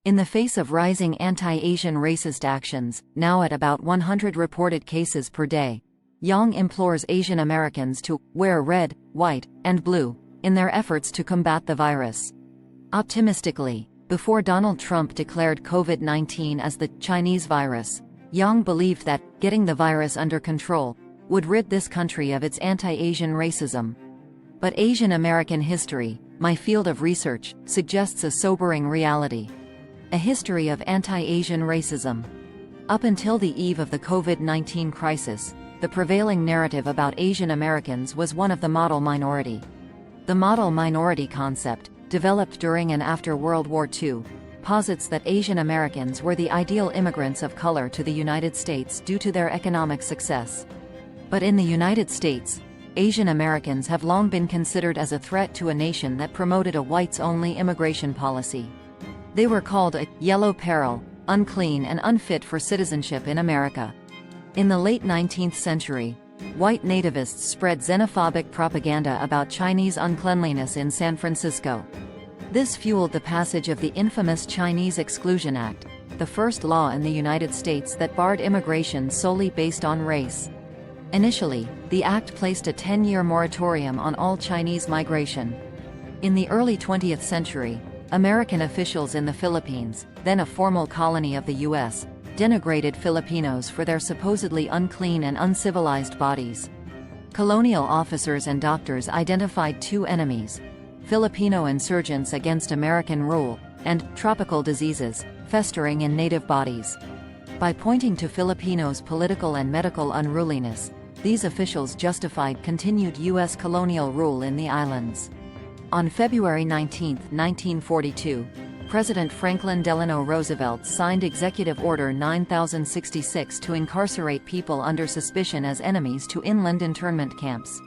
In the face of rising anti-Asian racist actions, now at about 100 reported cases per day, Yang implores Asian Americans to wear red, white, and blue in their efforts to combat the virus. Optimistically, before Donald Trump declared COVID-19 as the Chinese virus, Yang believed that getting the virus under control would rid this country of its anti-Asian racism. But Asian American history, my field of research, suggests a sobering reality. A history of anti-Asian racism. Up until the eve of the COVID-19 crisis, the prevailing narrative about Asian Americans was one of the model minority. The model minority concept, developed during and after World War II, posits that Asian Americans were the ideal immigrants of color to the United States due to their economic success. But in the United States, Asian Americans have long been considered as a threat to a nation that promoted a whites-only immigration policy. They were called a yellow peril, unclean and unfit for citizenship in America. In the late 19th century, white nativists spread xenophobic propaganda about Chinese uncleanliness in San Francisco. This fueled the passage of the infamous Chinese Exclusion Act, the first law in the United States that barred immigration solely based on race. Initially, the act placed a 10-year moratorium on all Chinese migration. In the early 20th century, American officials in the Philippines, then a formal colony of the U.S., denigrated Filipinos for their supposedly unclean and uncivilized bodies. Colonial officers and doctors identified two enemies: Filipino insurgents against American rule, and tropical diseases, festering in native bodies. By pointing to Filipinos' political and medical unruliness, these officials justified continued U.S. colonial rule in the islands. On February 19, 1942, President Franklin Delano Roosevelt signed Executive Order 9066 to incarcerate people under suspicion as enemies to inland internment camps.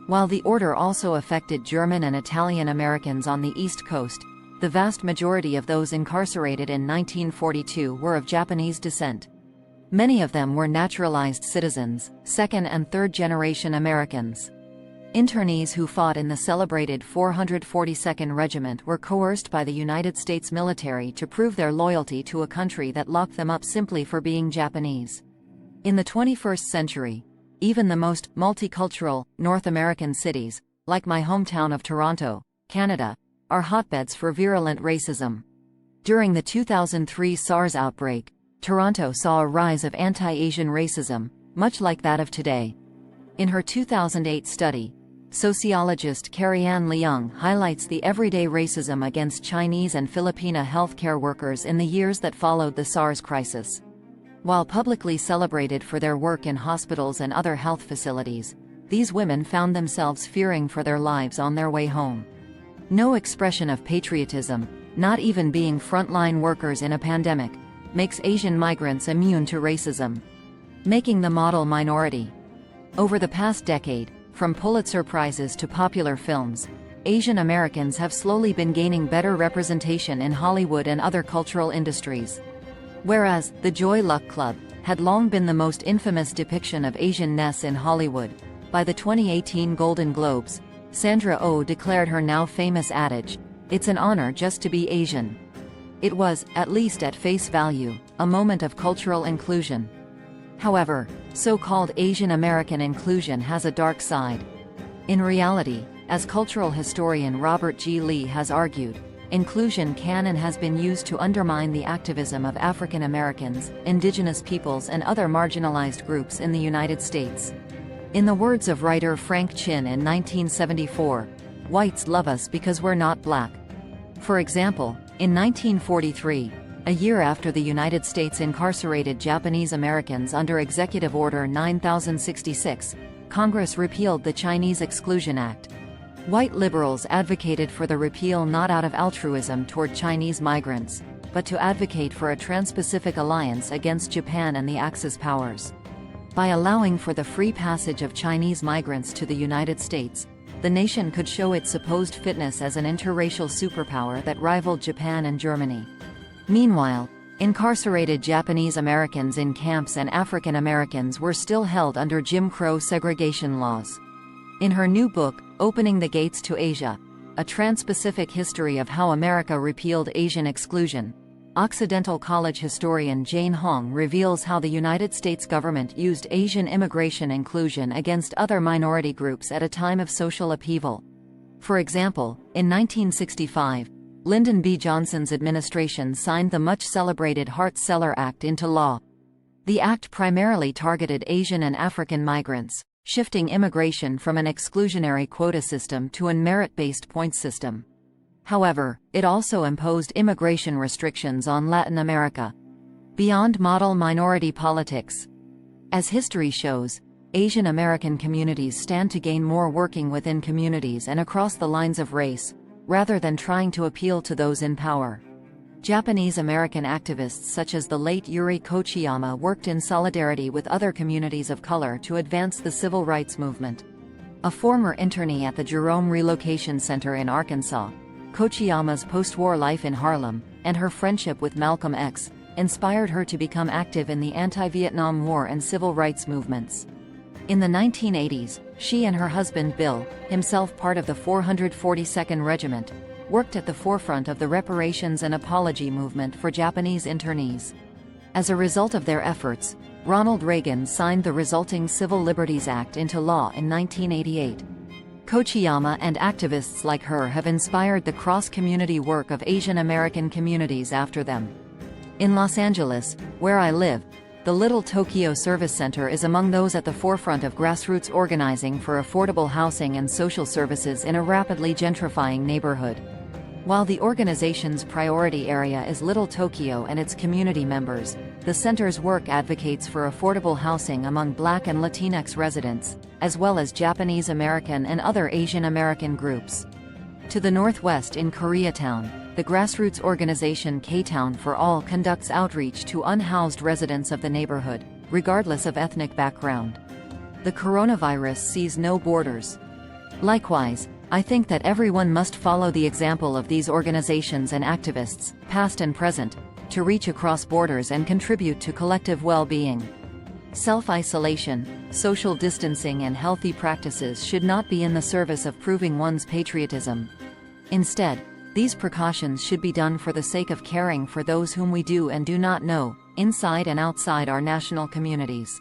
While the order also affected German and Italian Americans on the East Coast, the vast majority of those incarcerated in 1942 were of Japanese descent. Many of them were naturalized citizens, second- and third-generation Americans. Internees who fought in the celebrated 442nd Regiment were coerced by the United States military to prove their loyalty to a country that locked them up simply for being Japanese. In the 21st century, even the most multicultural North American cities, like my hometown of Toronto, Canada, are hotbeds for virulent racism. During the 2003 SARS outbreak, Toronto saw a rise of anti-Asian racism, much like that of today. In her 2008 study, sociologist Carrie-Ann Leung highlights the everyday racism against Chinese and Filipina healthcare workers in the years that followed the SARS crisis. While publicly celebrated for their work in hospitals and other health facilities, these women found themselves fearing for their lives on their way home. No expression of patriotism, not even being frontline workers in a pandemic, makes Asian migrants immune to racism, making the model minority. Over the past decade, from Pulitzer Prizes to popular films, Asian Americans have slowly been gaining better representation in Hollywood and other cultural industries. Whereas The Joy Luck Club had long been the most infamous depiction of Asian-ness in Hollywood, by the 2018 Golden Globes, Sandra Oh declared her now famous adage, "It's an honor just to be Asian." It was, at least at face value, a moment of cultural inclusion. However, so-called Asian American inclusion has a dark side. In reality, as cultural historian Robert G. Lee has argued, inclusion can and has been used to undermine the activism of African Americans, indigenous peoples and other marginalized groups in the United States. In the words of writer Frank Chin in 1974, "Whites love us because we're not black." For example, in 1943, a year after the United States incarcerated Japanese Americans under Executive Order 9066, Congress repealed the Chinese Exclusion Act. White liberals advocated for the repeal not out of altruism toward Chinese migrants, but to advocate for a Trans-Pacific alliance against Japan and the Axis powers. By allowing for the free passage of Chinese migrants to the United States, the nation could show its supposed fitness as an interracial superpower that rivaled Japan and Germany. Meanwhile, incarcerated Japanese Americans in camps and African Americans were still held under Jim Crow segregation laws. In her new book, Opening the Gates to Asia, A Trans-Pacific History of How America Repealed Asian Exclusion, Occidental College historian Jane Hong reveals how the United States government used Asian immigration inclusion against other minority groups at a time of social upheaval. For example, in 1965, Lyndon B. Johnson's administration signed the much-celebrated Hart-Celler Act into law. The act primarily targeted Asian and African migrants, shifting immigration from an exclusionary quota system to a merit-based points system. However, it also imposed immigration restrictions on Latin America. Beyond model minority politics. As history shows, Asian American communities stand to gain more working within communities and across the lines of race, rather than trying to appeal to those in power. Japanese American activists such as the late Yuri Kochiyama worked in solidarity with other communities of color to advance the civil rights movement. A former internee at the Jerome Relocation Center in Arkansas, Kochiyama's post-war life in Harlem, and her friendship with Malcolm X, inspired her to become active in the anti-Vietnam War and civil rights movements. In the 1980s, she and her husband Bill, himself part of the 442nd Regiment, worked at the forefront of the reparations and apology movement for Japanese internees. As a result of their efforts, Ronald Reagan signed the resulting Civil Liberties Act into law in 1988. Kochiyama and activists like her have inspired the cross-community work of Asian American communities after them. In Los Angeles, where I live, the Little Tokyo Service Center is among those at the forefront of grassroots organizing for affordable housing and social services in a rapidly gentrifying neighborhood. While the organization's priority area is Little Tokyo and its community members, the center's work advocates for affordable housing among Black and Latinx residents, as well as Japanese American and other Asian American groups. To the northwest in Koreatown, the grassroots organization K-Town for All conducts outreach to unhoused residents of the neighborhood, regardless of ethnic background. The coronavirus sees no borders. Likewise, I think that everyone must follow the example of these organizations and activists, past and present, to reach across borders and contribute to collective well-being. Self-isolation, social distancing and healthy practices should not be in the service of proving one's patriotism. Instead, these precautions should be done for the sake of caring for those whom we do and do not know, inside and outside our national communities.